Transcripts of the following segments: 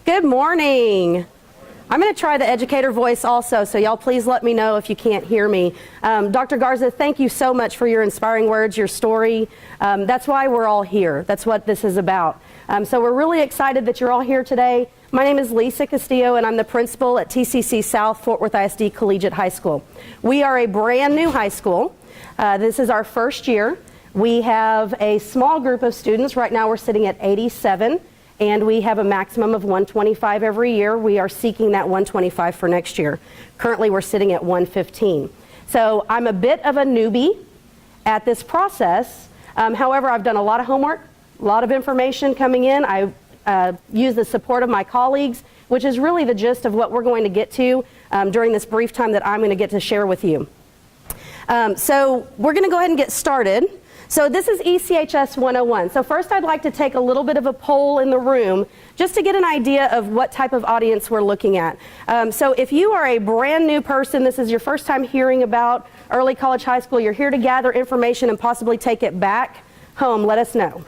Good morning. I'm going to try the educator voice also, so y'all please let me know if you can't hear me. Dr. Garza, thank you so much for your inspiring words, your story. That's why we're all here. That's what this is about. So we're really excited that you're all here today. My name is Lisa Castillo, and I'm the principal at TCC South Fort Worth ISD Collegiate High School. We are a brand new high school. This is our first year. We have a small group of students. Right now we're sitting at 87. And we have a maximum of 125 every year. We are seeking that 125 for next year. Currently, we're sitting at 115. So I'm a bit of a newbie at this process. However, I've done a lot of homework, a lot of information coming in. I use the support of my colleagues, which is really the gist of what we're going to get to during this brief time that I'm going to get to share with you. So we're going to go ahead and get started. So this is ECHS 101. So first I'd like to take a little bit of a poll in the room just to get an idea of what type of audience we're looking at. So if you are a brand new person, this is your first time hearing about early college high school, you're here to gather information and possibly take it back home, let us know.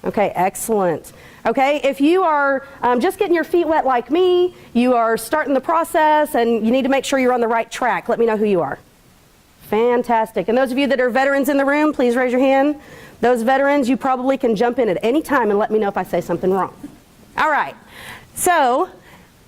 Okay, excellent. Okay, if you are just getting your feet wet like me, you are starting the process and you need to make sure you're on the right track, let me know who you are. Fantastic. And those of you that are veterans in the room, please raise your hand. Those veterans, you probably can jump in at any time and let me know if I say something wrong. All right. So,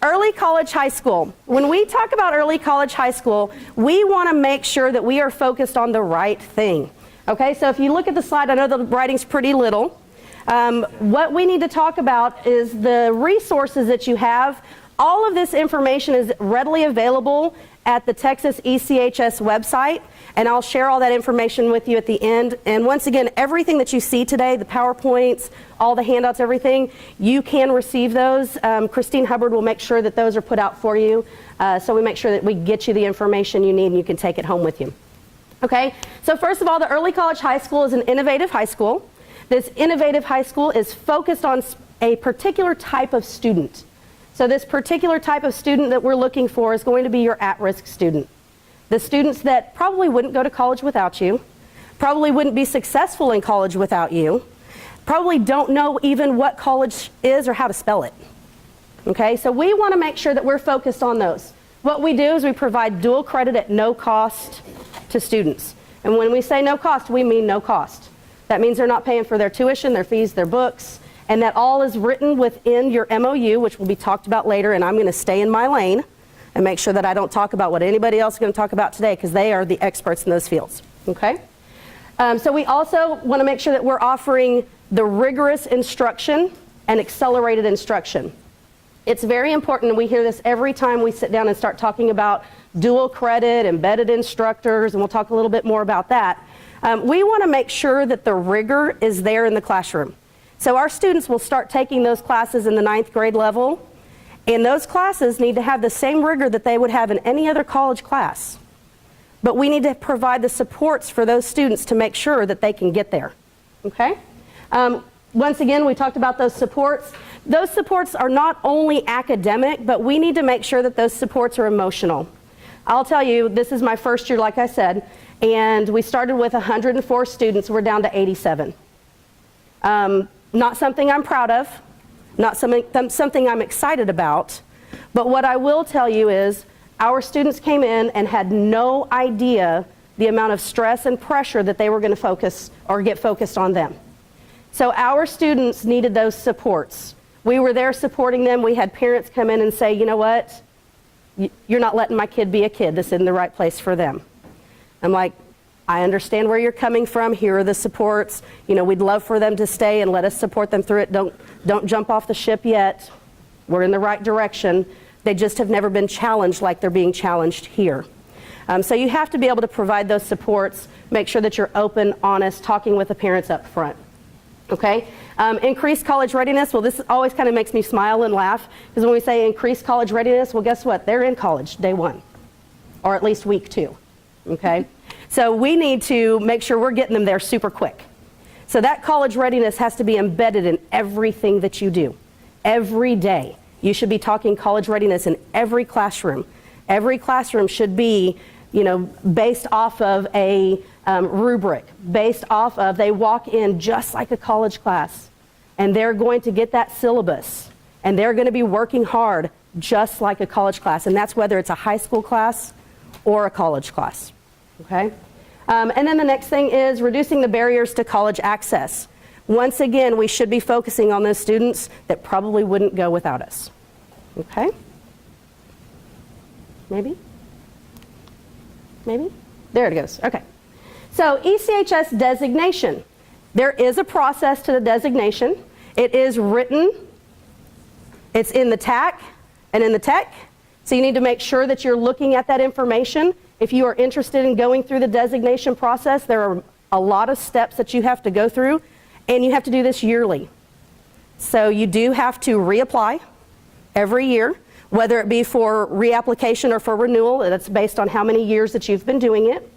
early college high school. When we talk about early college high school, we want to make sure that we are focused on the right thing. Okay, so if you look at the slide, I know the writing's pretty little. What we need to talk about is the resources that you have. All of this information is readily available at the Texas ECHS website, and I'll share all that information with you at the end. And once again, everything that you see today, the PowerPoints, all the handouts, everything, you can receive those. Christine Hubbard will make sure that those are put out for you, so we make sure that we get you the information you need and you can take it home with you. Okay, so first of all, the early college high school is an innovative high school. This innovative high school is focused on a particular type of student. So this particular type of student that we're looking for is going to be your at-risk student. The students that probably wouldn't go to college without you, probably wouldn't be successful in college without you, probably don't know even what college is or how to spell it. Okay, so we want to make sure that we're focused on those. What we do is we provide dual credit at no cost to students. And when we say no cost, we mean no cost. That means they're not paying for their tuition, their fees, their books, and that all is written within your MOU, which will be talked about later, and I'm going to stay in my lane and make sure that I don't talk about what anybody else is going to talk about today, because they are the experts in those fields. Okay? So we also want to make sure that we're offering the rigorous instruction and accelerated instruction. It's very important, and we hear this every time we sit down and start talking about dual credit, embedded instructors, and we'll talk a little bit more about that. We want to make sure that the rigor is there in the classroom. So our students will start taking those classes in the 9th grade level, and those classes need to have the same rigor that they would have in any other college class. But we need to provide the supports for those students to make sure that they can get there. Okay? Once again, we talked about those supports. Those supports are not only academic, but we need to make sure that those supports are emotional. I'll tell you, this is my first year, like I said, and we started with 104 students. We're down to 87. Not something I'm proud of, not something I'm excited about, but what I will tell you is our students came in and had no idea the amount of stress and pressure that they were going to focus or get focused on them. So our students needed those supports. We were there supporting them. We had parents come in and say, you know what, you're not letting my kid be a kid. This isn't the right place for them. I'm like, I understand where you're coming from. Here are the supports. You know, we'd love for them to stay and let us support them through it. Don't jump off the ship yet. We're in the right direction. They just have never been challenged like they're being challenged here. So you have to be able to provide those supports, make sure that you're open, honest, talking with the parents up front. Okay? Increased college readiness. Well, this always kind of makes me smile and laugh, because when we say increased college readiness, well, guess what? They're in college day 1, or at least week 2. Okay? So we need to make sure we're getting them there super quick. So that college readiness has to be embedded in everything that you do. Every day. You should be talking college readiness in every classroom. Every classroom should be, you know, based off of a rubric, based off of, they walk in just like a college class, and they're going to get that syllabus. And they're going to be working hard just like a college class. And that's whether it's a high school class or a college class. Okay? And then the next thing is reducing the barriers to college access. Once again, we should be focusing on those students that probably wouldn't go without us. Okay? Maybe? Maybe? There it goes. Okay. So ECHS designation. There is a process to the designation. It is written. It's in the TAC and in the TEC. So you need to make sure that you're looking at that information. If you are interested in going through the designation process, there are a lot of steps that you have to go through, and you have to do this yearly. So you do have to reapply every year, whether it be for reapplication or for renewal. That's based on how many years that you've been doing it.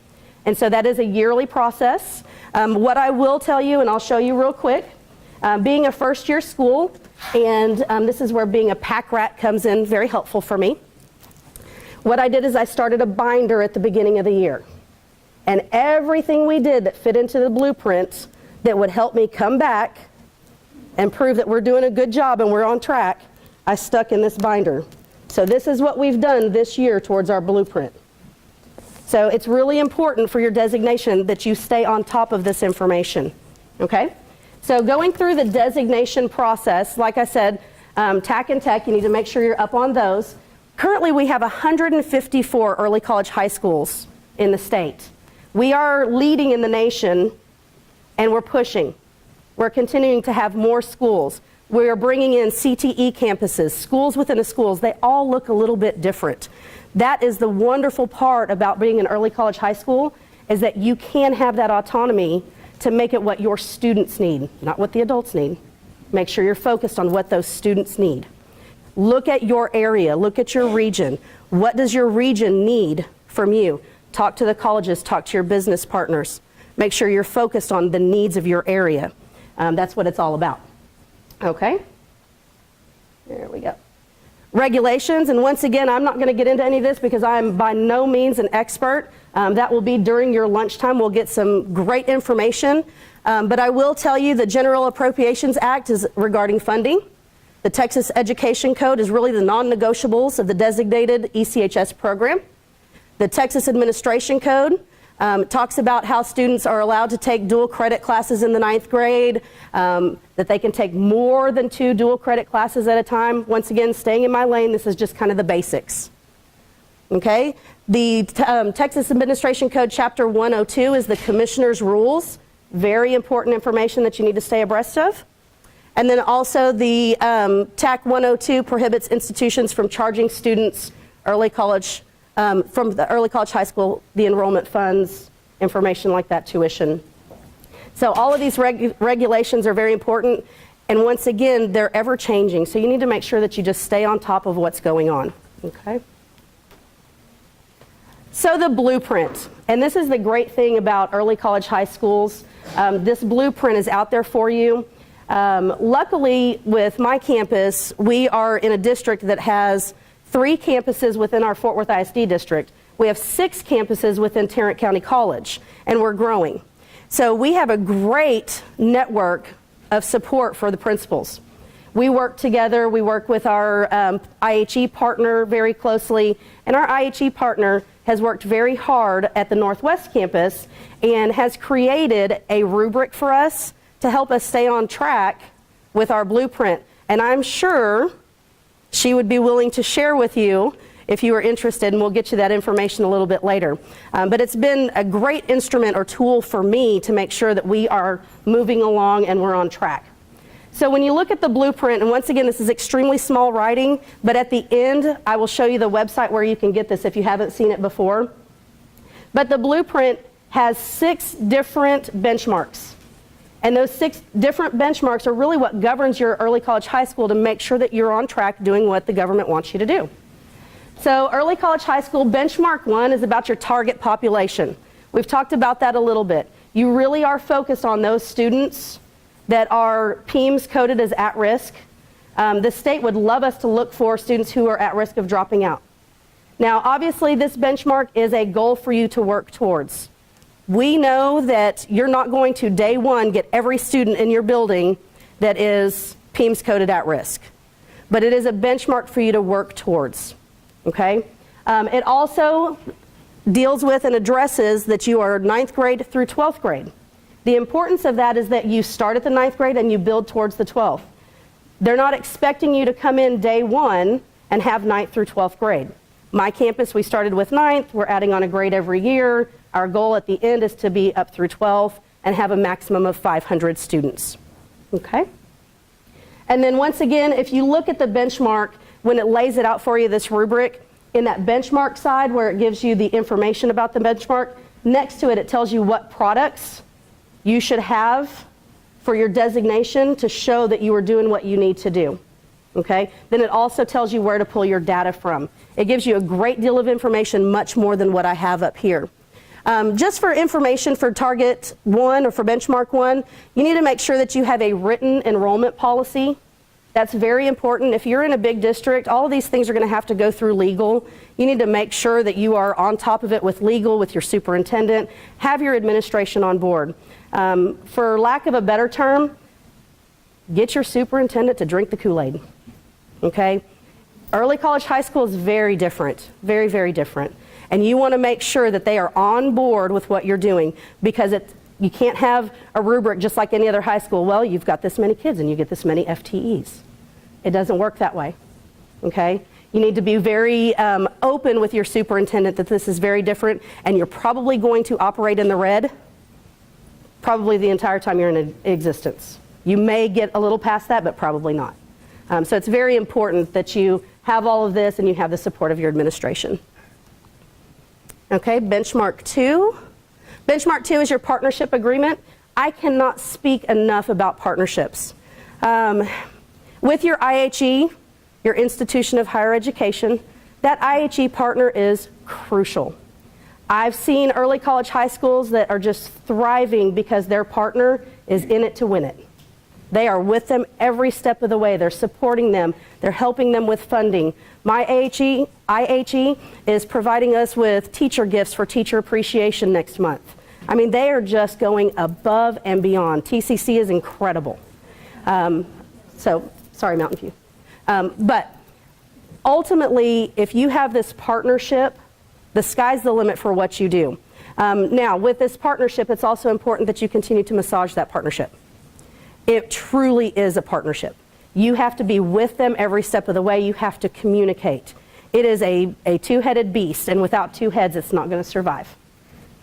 And so that is a yearly process. What I will tell you, and I'll show you real quick, being a first-year school, and this is where being a pack rat comes in very helpful for me. What I did is I started a binder at the beginning of the year. And everything we did that fit into the blueprint that would help me come back and prove that we're doing a good job and we're on track, I stuck in this binder. So this is what we've done this year towards our blueprint. So it's really important for your designation that you stay on top of this information. Okay? So going through the designation process, like I said, TAC and TEC, you need to make sure you're up on those. Currently, we have 154 early college high schools in the state. We are leading in the nation, and we're pushing. We're continuing to have more schools. We are bringing in CTE campuses, schools within the schools. They all look a little bit different. That is the wonderful part about being an early college high school, is that you can have that autonomy to make it what your students need, not what the adults need. Make sure you're focused on what those students need. Look at your area, look at your region. What does your region need from you? Talk to the colleges, talk to your business partners. Make sure you're focused on the needs of your area. That's what it's all about. Okay? There we go. Regulations, and once again, I'm not going to get into any of this because I'm by no means an expert. That will be during your lunchtime. We'll get some great information. But I will tell you the General Appropriations Act is regarding funding. The Texas Education Code is really the non-negotiables of the designated ECHS program. The Texas Administration Code talks about how students are allowed to take dual credit classes in the 9th grade, that they can take more than 2 dual credit classes at a time. Once again, staying in my lane, this is just kind of the basics. Okay? The Texas Administration Code Chapter 102 is the Commissioner's Rules. Very important information that you need to stay abreast of. And then also the TAC 102 prohibits institutions from charging students early college, from the early college high school, the enrollment funds, information like that, tuition. So all of these regulations are very important. And once again, they're ever changing. So you need to make sure that you just stay on top of what's going on. Okay? So the blueprint. And this is the great thing about early college high schools. This blueprint is out there for you. Luckily, with my campus, we are in a district that has 3 campuses within our Fort Worth ISD district. We have 6 campuses within Tarrant County College, and we're growing. So we have a great network of support for the principals. We work together. We work with our IHE partner very closely, and our IHE partner has worked very hard at the Northwest campus and has created a rubric for us to help us stay on track with our blueprint. And I'm sure she would be willing to share with you if you are interested, and we'll get you that information a little bit later. But it's been a great instrument or tool for me to make sure that we are moving along and we're on track. So when you look at the blueprint, and once again, this is extremely small writing, but at the end, I will show you the website where you can get this if you haven't seen it before. But the blueprint has 6 different benchmarks. And those 6 different benchmarks are really what governs your early college high school to make sure that you're on track doing what the government wants you to do. So early college high school benchmark 1 is about your target population. We've talked about that a little bit. You really are focused on those students that are PEIMS coded as at risk. The state would love us to look for students who are at risk of dropping out. Now, obviously, this benchmark is a goal for you to work towards. We know that you're not going to, day one, get every student in your building that is PEIMS coded at risk. but it is a benchmark for you to work towards, okay? It also deals with and addresses that you are 9th grade through 12th grade. The importance of that is that you start at the 9th grade and you build towards the 12th. They're not expecting you to come in day one and have 9th through 12th grade. My campus, we started with 9th, we're adding on a grade every year. Our goal at the end is to be up through 12th and have a maximum of 500 students, okay? And then once again, if you look at the benchmark, when it lays it out for you, this rubric, in that benchmark side where it gives you the information about the benchmark, next to it, it tells you what products you should have for your designation to show that you are doing what you need to do, okay? Then it also tells you where to pull your data from. It gives you a great deal of information, much more than what I have up here. Just for information for Target 1 or for Benchmark 1, you need to make sure that you have a written enrollment policy. That's very important. If you're in a big district, all of these things are going to have to go through legal. You need to make sure that you are on top of it with legal, with your superintendent. Have your administration on board. For lack of a better term, get your superintendent to drink the Kool-Aid, okay? Early college high school is very different, very, very different. And you want to make sure that they are on board with what you're doing, because you can't have a rubric just like any other high school. Well, you've got this many kids and you get this many FTEs. It doesn't work that way, okay? You need to be very open with your superintendent that this is very different, and you're probably going to operate in the red probably the entire time you're in existence. You may get a little past that, but probably not. So it's very important that you have all of this and you have the support of your administration. Okay, Benchmark 2. Benchmark 2 is your partnership agreement. I cannot speak enough about partnerships. With your IHE, your institution of higher education, that IHE partner is crucial. I've seen early college high schools that are just thriving because their partner is in it to win it. They are with them every step of the way. They're supporting them. They're helping them with funding. My IHE is providing us with teacher gifts for teacher appreciation next month. I mean, they are just going above and beyond. TCC is incredible. Sorry, Mountain View. But ultimately, if you have this partnership, the sky's the limit for what you do. Now, with this partnership, it's also important that you continue to massage that partnership. It truly is a partnership. You have to be with them every step of the way. You have to communicate. It is a two-headed beast, and without two heads, it's not going to survive.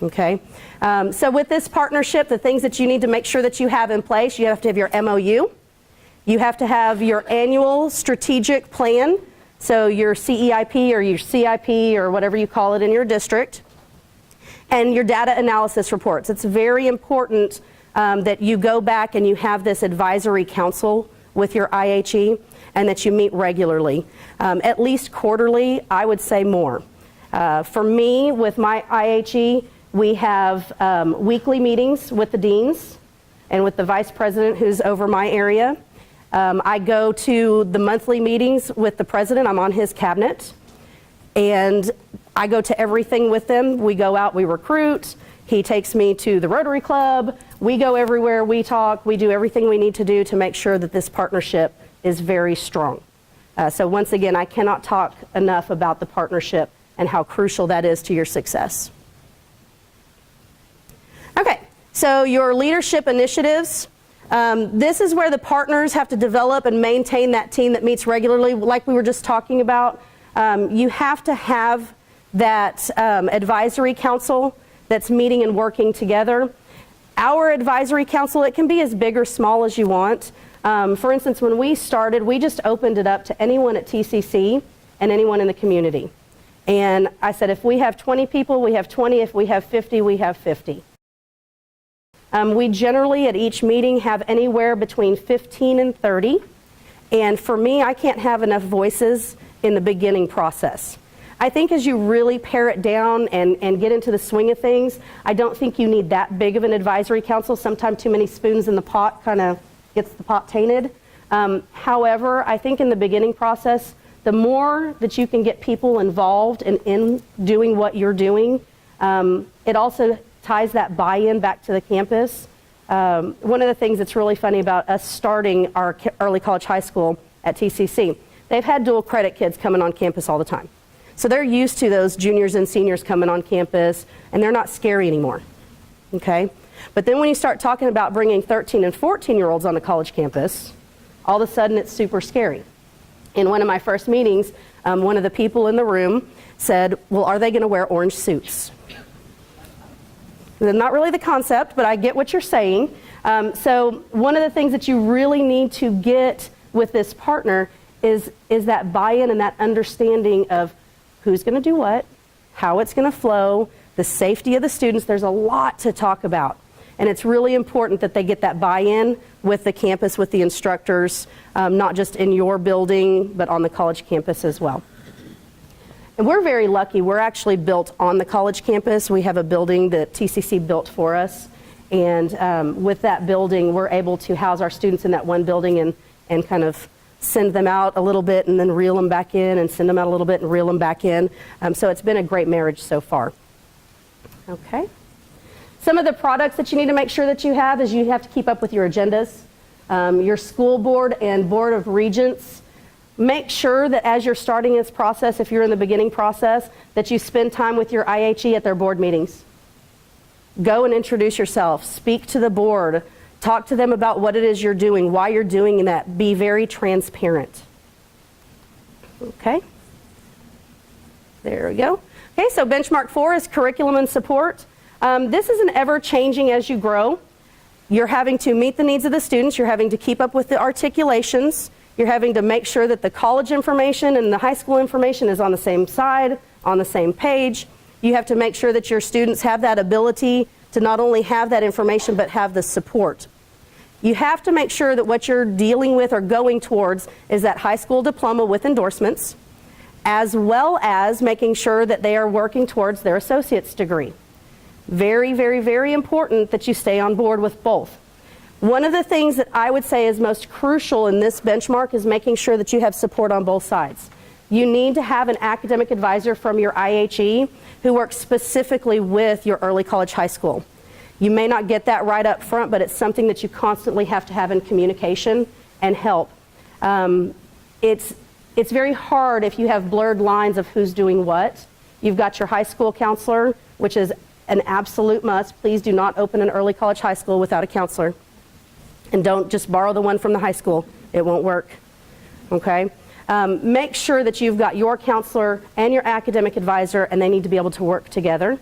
Okay? So with this partnership, the things that you need to make sure that you have in place, you have to have your MOU. You have to have your annual strategic plan, so your CEIP or your CIP or whatever you call it in your district, and your data analysis reports. It's very important that you go back and you have this advisory council with your IHE and that you meet regularly. At least quarterly, I would say more. For me, with my IHE, we have weekly meetings with the deans and with the vice president who's over my area. I go to the monthly meetings with the president. I'm on his cabinet. And I go to everything with them. We go out, we recruit. He takes me to the Rotary Club. We go everywhere, we talk, we do everything we need to do to make sure that this partnership is very strong. So once again, I cannot talk enough about the partnership and how crucial that is to your success. Okay, so your leadership initiatives. This is where the partners have to develop and maintain that team that meets regularly, like we were just talking about. You have to have that advisory council that's meeting and working together. Our advisory council, it can be as big or small as you want. For instance, when we started, we just opened it up to anyone at TCC and anyone in the community. And I said, if we have 20 people, we have 20. If we have 50, we have 50. We generally at each meeting have anywhere between 15 and 30. And for me, I can't have enough voices in the beginning process. I think as you really pare it down and get into the swing of things, I don't think you need that big of an advisory council. Sometimes too many spoons in the pot kind of gets the pot tainted. However, I think in the beginning process, the more that you can get people involved and in doing what you're doing, it also ties that buy-in back to the campus. One of the things that's really funny about us starting our early college high school at TCC, they've had dual credit kids coming on campus all the time. So they're used to those juniors and seniors coming on campus, and they're not scary anymore, okay? But then when you start talking about bringing 13 and 14-year-olds on the college campus, all of a sudden it's super scary. In one of my first meetings, one of the people in the room said, well, are they going to wear orange suits? Not really the concept, but I get what you're saying. So one of the things that you really need to get with this partner is that buy-in and that understanding of who's going to do what, how it's going to flow, the safety of the students. There's a lot to talk about. And it's really important that they get that buy-in with the campus, with the instructors, not just in your building, but on the college campus as well. And we're very lucky. We're actually built on the college campus. We have a building that TCC built for us. And with that building, we're able to house our students in that one building and kind of send them out a little bit and then reel them back in and send them out a little bit and reel them back in. So it's been a great marriage so far. Okay. Some of the products that you need to make sure that you have is you have to keep up with your agendas. Your school board and board of regents, make sure that as you're starting this process, if you're in the beginning process, that you spend time with your IHE at their board meetings. Go and introduce yourself. Speak to the board. Talk to them about what it is you're doing, why you're doing that. Be very transparent. Okay. There we go. Okay, so benchmark 4 is curriculum and support. This is an ever-changing as you grow. You're having to meet the needs of the students. You're having to keep up with the articulations. You're having to make sure that the college information and the high school information is on the same side, on the same page. You have to make sure that your students have that ability to not only have that information, but have the support. You have to make sure that what you're dealing with or going towards is that high school diploma with endorsements, as well as making sure that they are working towards their associate's degree. Very, very, very important that you stay on board with both. One of the things that I would say is most crucial in this benchmark is making sure that you have support on both sides. You need to have an academic advisor from your IHE who works specifically with your early college high school. You may not get that right up front, but it's something that you constantly have to have in communication and help. It's very hard if you have blurred lines of who's doing what. You've got your high school counselor, which is an absolute must. Please do not open an early college high school without a counselor. And don't just borrow the one from the high school. It won't work. Okay? Make sure that you've got your counselor and your academic advisor, and they need to be able to work together.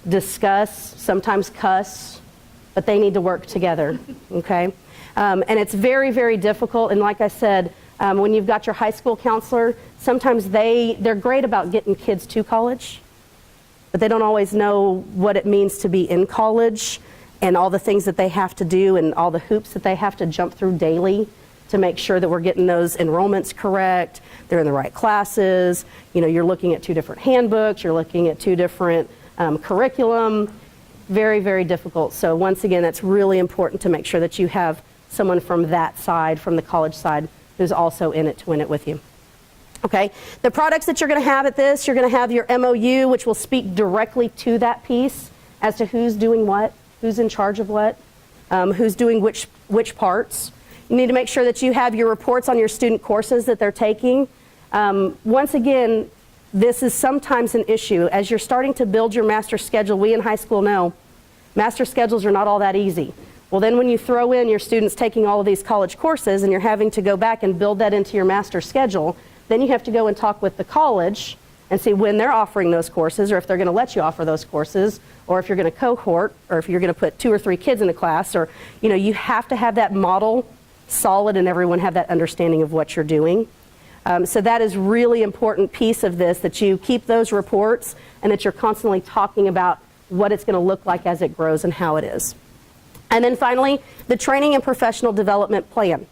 Discuss, sometimes cuss, but they need to work together. Okay? And it's very, very difficult. And like I said, when you've got your high school counselor, sometimes they're great about getting kids to college, but they don't always know what it means to be in college and all the things that they have to do and all the hoops that they have to jump through daily to make sure that we're getting those enrollments correct, they're in the right classes. You know, you're looking at 2 different handbooks, you're looking at 2 different curriculum. Very, very difficult. So once again, that's really important to make sure that you have someone from that side, from the college side, who's also in it to win it with you. Okay, the products that you're going to have at this, you're going to have your MOU, which will speak directly to that piece as to who's doing what, who's in charge of what, who's doing which parts. You need to make sure that you have your reports on your student courses that they're taking. Once again, this is sometimes an issue. As you're starting to build your master schedule, we in high school know master schedules are not all that easy. Well, then when you throw in your students taking all of these college courses and you're having to go back and build that into your master schedule, then you have to go and talk with the college and see when they're offering those courses, or if they're going to let you offer those courses, or if you're going to cohort, or if you're going to put 2 or 3 kids in a class, or, you know, you have to have that model solid and everyone have that understanding of what you're doing. So that is really important piece of this, that you keep those reports and that you're constantly talking about what it's going to look like as it grows and how it is. And then finally, the training and professional development plan.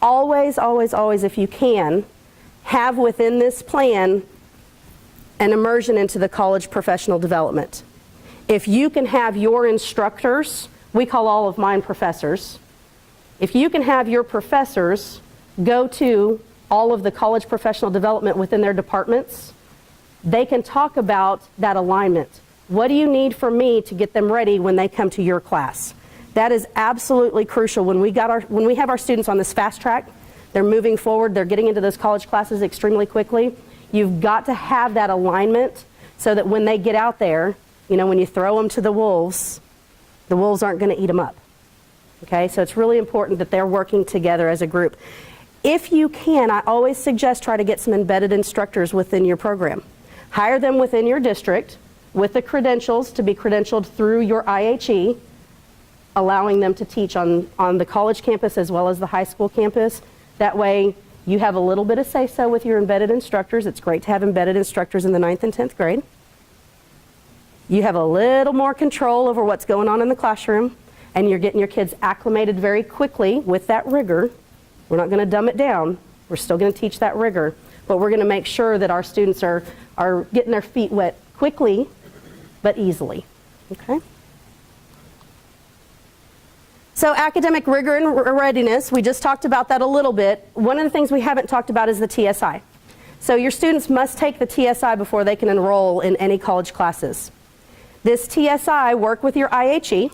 Always, always, always, if you can, have within this plan an immersion into the college professional development. If you can have your instructors, we call all of mine professors, if you can have your professors go to all of the college professional development within their departments, they can talk about that alignment. What do you need from me to get them ready when they come to your class? That is absolutely crucial when we have our students on this fast track They're moving forward. They're getting into those college classes extremely quickly. You've got to have that alignment so that when they get out there, you know, when you throw them to the wolves aren't going to eat them up. Okay, so it's really important that they're working together as a group. If you can, I always suggest try to get some embedded instructors within your program. Hire them within your district with the credentials to be credentialed through your IHE, allowing them to teach on the college campus as well as the high school campus. That way you have a little bit of say-so with your embedded instructors. It's great to have embedded instructors in the 9th and 10th grade. You have a little more control over what's going on in the classroom, and you're getting your kids acclimated very quickly with that rigor. We're not going to dumb it down. We're still going to teach that rigor, but we're going to make sure that our students are getting their feet wet quickly, but easily. Okay? So academic rigor and readiness, we just talked about that a little bit. One of the things we haven't talked about is the TSI. So your students must take the TSI before they can enroll in any college classes. This TSI, work with your IHE,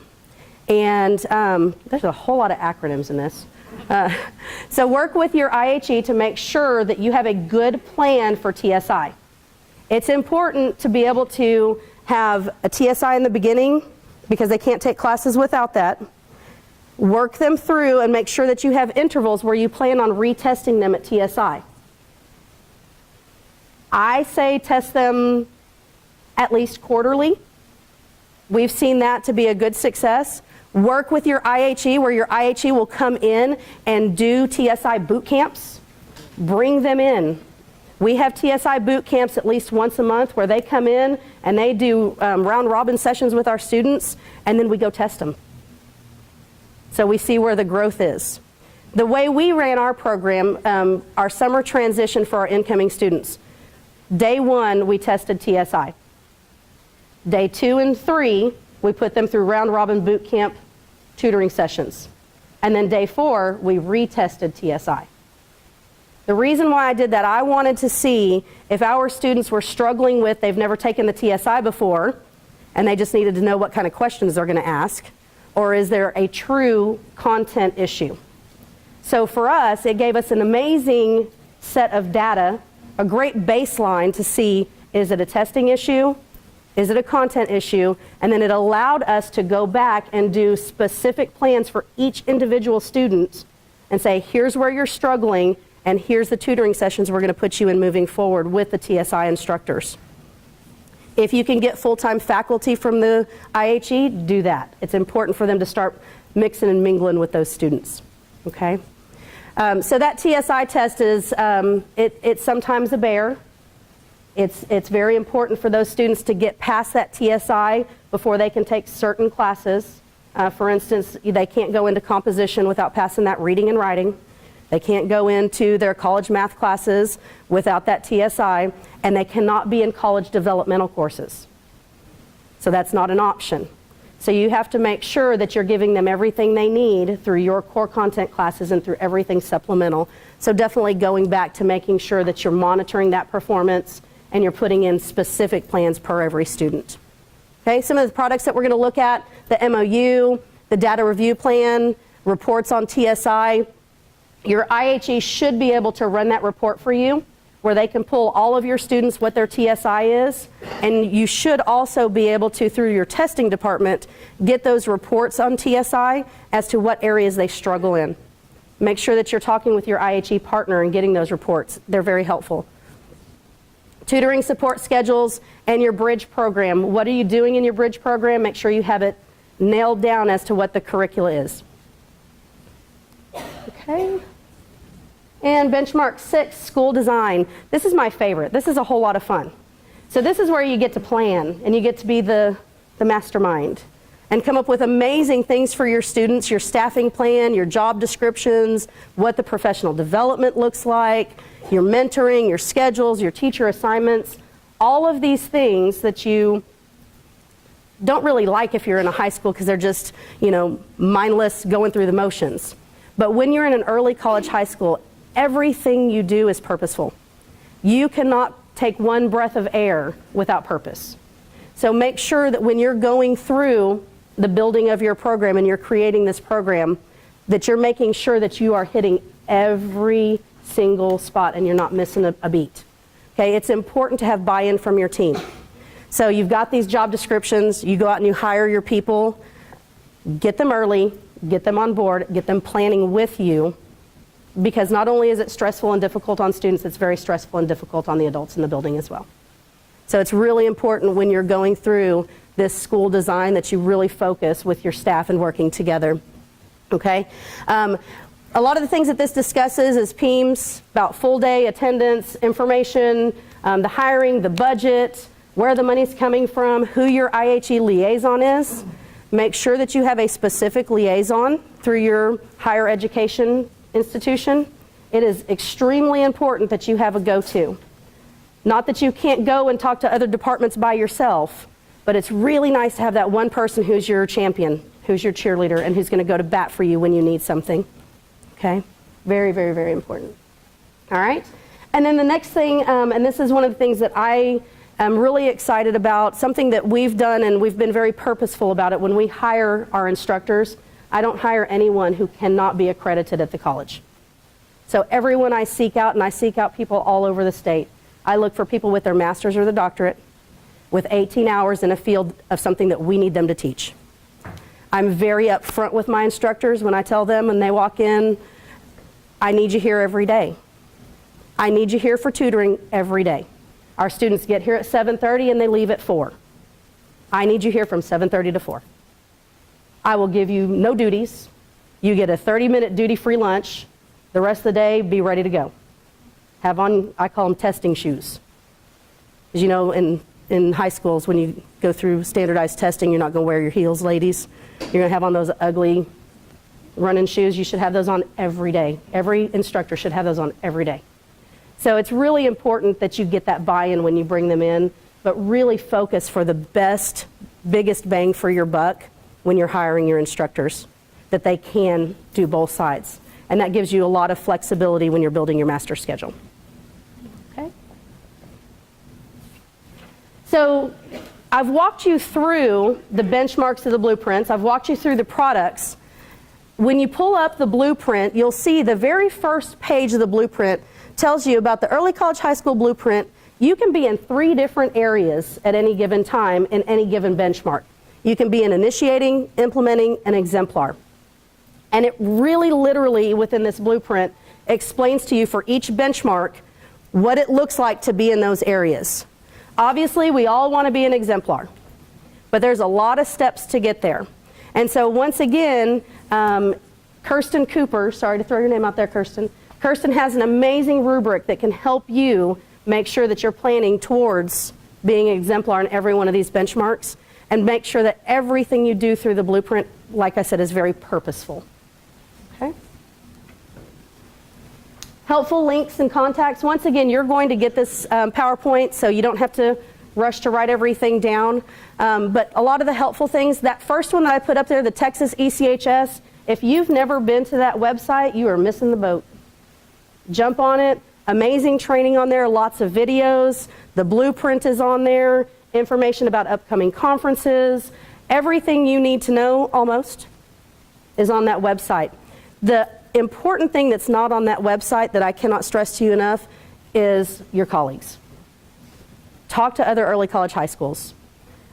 and there's a whole lot of acronyms in this. So work with your IHE to make sure that you have a good plan for TSI. It's important to be able to have a TSI in the beginning because they can't take classes without that. Work them through and make sure that you have intervals where you plan on retesting them at TSI. I say test them at least quarterly. We've seen that to be a good success. Work with your IHE where your IHE will come in and do TSI boot camps. Bring them in. We have TSI boot camps at least once a month where they come in and they do round robin sessions with our students, and then we go test them. So we see where the growth is. The way we ran our program, our summer transition for our incoming students, day 1 we tested TSI. Day 2 and 3 we put them through round robin boot camp tutoring sessions. And then day 4 we retested TSI. The reason why I did that, I wanted to see if our students were struggling with, they've never taken the TSI before, and they just needed to know what kind of questions they're going to ask, or is there a true content issue? So for us, it gave us an amazing set of data, a great baseline to see, is it a testing issue? Is it a content issue? And then it allowed us to go back and do specific plans for each individual student and say, here's where you're struggling, and here's the tutoring sessions we're going to put you in moving forward with the TSI instructors. If you can get full-time faculty from the IHE, do that. It's important for them to start mixing and mingling with those students. Okay? So that TSI test is, it's sometimes a bear. It's very important for those students to get past that TSI before they can take certain classes. For instance, they can't go into composition without passing that reading and writing. They can't go into their college math classes without that TSI, and they cannot be in college developmental courses. So that's not an option. So you have to make sure that you're giving them everything they need through your core content classes and through everything supplemental. So definitely going back to making sure that you're monitoring that performance and you're putting in specific plans per every student. Okay, some of the products that we're going to look at, the MOU, the data review plan, reports on TSI. Your IHE should be able to run that report for you where they can pull all of your students what their TSI is, and you should also be able to, through your testing department, get those reports on TSI as to what areas they struggle in. Make sure that you're talking with your IHE partner and getting those reports. They're very helpful. Tutoring support schedules and your bridge program. What are you doing in your bridge program? Make sure you have it nailed down as to what the curricula is. Okay. And benchmark 6, school design. This is my favorite. This is a whole lot of fun. So this is where you get to plan and you get to be the mastermind and come up with amazing things for your students, your staffing plan, your job descriptions, what the professional development looks like, your mentoring, your schedules, your teacher assignments, all of these things that you don't really like if you're in a high school because they're just, mindless going through the motions. But when you're in an early college high school, everything you do is purposeful. You cannot take one breath of air without purpose. So make sure that when you're going through the building of your program and you're creating this program, that you're making sure that you are hitting every single spot and you're not missing a beat. Okay, it's important to have buy-in from your team. So you've got these job descriptions, you go out and you hire your people, get them early, get them on board, get them planning with you, because not only is it stressful and difficult on students, it's very stressful and difficult on the adults in the building as well. So it's really important when you're going through this school design that you really focus with your staff and working together. Okay? A lot of the things that this discusses is PEIMS, about full day attendance, information, the hiring, the budget, where the money's coming from, who your IHE liaison is. Make sure that you have a specific liaison through your higher education institution. It is extremely important that you have a go-to. Not that you can't go and talk to other departments by yourself, but it's really nice to have that one person who's your champion, who's your cheerleader, and who's going to go to bat for you when you need something. Okay? Very, very, very important. All right? And then the next thing, and this is one of the things that I am really excited about, something that we've done and we've been very purposeful about it. When we hire our instructors, I don't hire anyone who cannot be accredited at the college. So everyone I seek out, and I seek out people all over the state, I look for people with their master's or their doctorate with 18 hours in a field of something that we need them to teach. I'm very upfront with my instructors when I tell them when they walk in, I need you here every day. I need you here for tutoring every day. Our students get here at 7:30 and they leave at 4. I need you here from 7:30 to 4. I will give you no duties. You get a 30-minute duty-free lunch. The rest of the day, be ready to go. Have on, I call them testing shoes. As you know, in high schools, when you go through standardized testing, you're not going to wear your heels, ladies. You're going to have on those ugly running shoes. You should have those on every day. Every instructor should have those on every day. So it's really important that you get that buy-in when you bring them in, but really focus for the best, biggest bang for your buck when you're hiring your instructors, that they can do both sides. And that gives you a lot of flexibility when you're building your master schedule. Okay? So I've walked you through the benchmarks of the blueprints. I've walked you through the products. When you pull up the blueprint, you'll see the very first page of the blueprint tells you about the early college high school blueprint. You can be in 3 different areas at any given time in any given benchmark. You can be in initiating, implementing, and exemplar. And it really literally within this blueprint explains to you for each benchmark what it looks like to be in those areas. Obviously, we all want to be an exemplar, but there's a lot of steps to get there. And so once again, Kirsten Cooper, sorry to throw your name out there, Kirsten. Kirsten has an amazing rubric that can help you make sure that you're planning towards being an exemplar in every one of these benchmarks, and make sure that everything you do through the blueprint, like I said, is very purposeful. Okay? Helpful links and contacts. Once again, you're going to get this PowerPoint, so you don't have to rush to write everything down. But a lot of the helpful things, that first one that I put up there, the Texas ECHS, if you've never been to that website, you are missing the boat. Jump on it. Amazing training on there, lots of videos. The blueprint is on there, information about upcoming conferences. Everything you need to know, almost, is on that website. The important thing that's not on that website that I cannot stress to you enough is your colleagues. Talk to other early college high schools.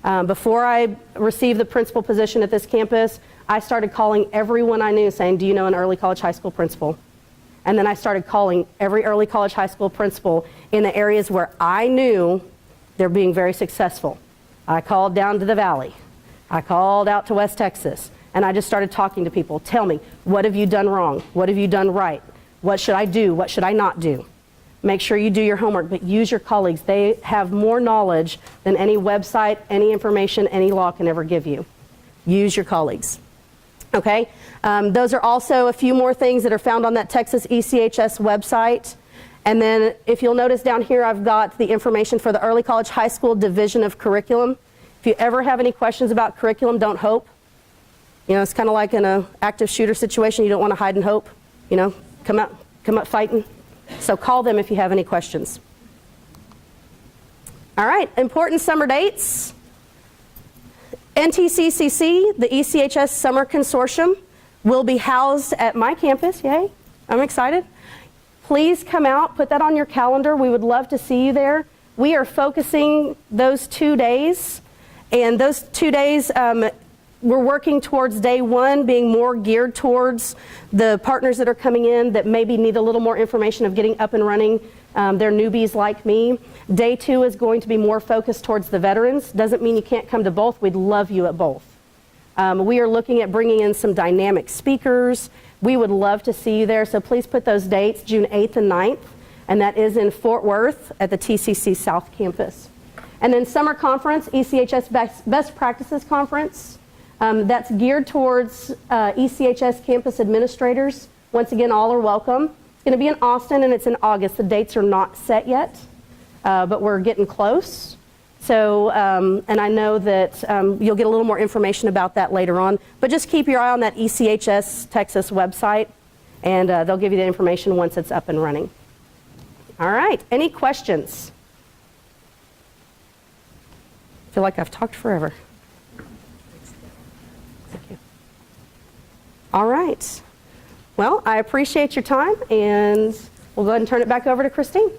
Before I received the principal position at this campus, I started calling everyone I knew saying, do you know an early college high school principal? And then I started calling every early college high school principal in the areas where I knew they're being very successful. I called down to the Valley. I called out to West Texas. And I just started talking to people. Tell me, what have you done wrong? What have you done right? What should I do? What should I not do? Make sure you do your homework, but use your colleagues. They have more knowledge than any website, any information, any law can ever give you. Use your colleagues. Okay? Those are also a few more things that are found on that Texas ECHS website. And then if you'll notice down here, I've got the information for the Early College High School Division of Curriculum. If you ever have any questions about curriculum, don't hope. You know, it's kind of like in an active shooter situation. You don't want to hide and hope. You know, come up fighting. So call them if you have any questions. All right, important summer dates. NTCCC, the ECHS Summer Consortium, will be housed at my campus, yay, I'm excited. Please come out, put that on your calendar. We would love to see you there. We are focusing those 2 days, and those 2 days, we're working towards day one being more geared towards the partners that are coming in that maybe need a little more information of getting up and running. They're newbies like me. Day two is going to be more focused towards the veterans. Doesn't mean you can't come to both. We'd love you at both. We are looking at bringing in some dynamic speakers. We would love to see you there, so please put those dates, June 8th and 9th, and that is in Fort Worth at the TCC South Campus. And then summer conference, ECHS Best Practices Conference. That's geared towards ECHS campus administrators. Once again, all are welcome. It's going to be in Austin, and it's in August. The dates are not set yet, but we're getting close. So, and I know that you'll get a little more information about that later on. But just keep your eye on that ECHS Texas website, and they'll give you the information once it's up and running. All right. Any questions? I feel like I've talked forever. Thank you. All right. Well, I appreciate your time, and we'll go ahead and turn it back over to Christine.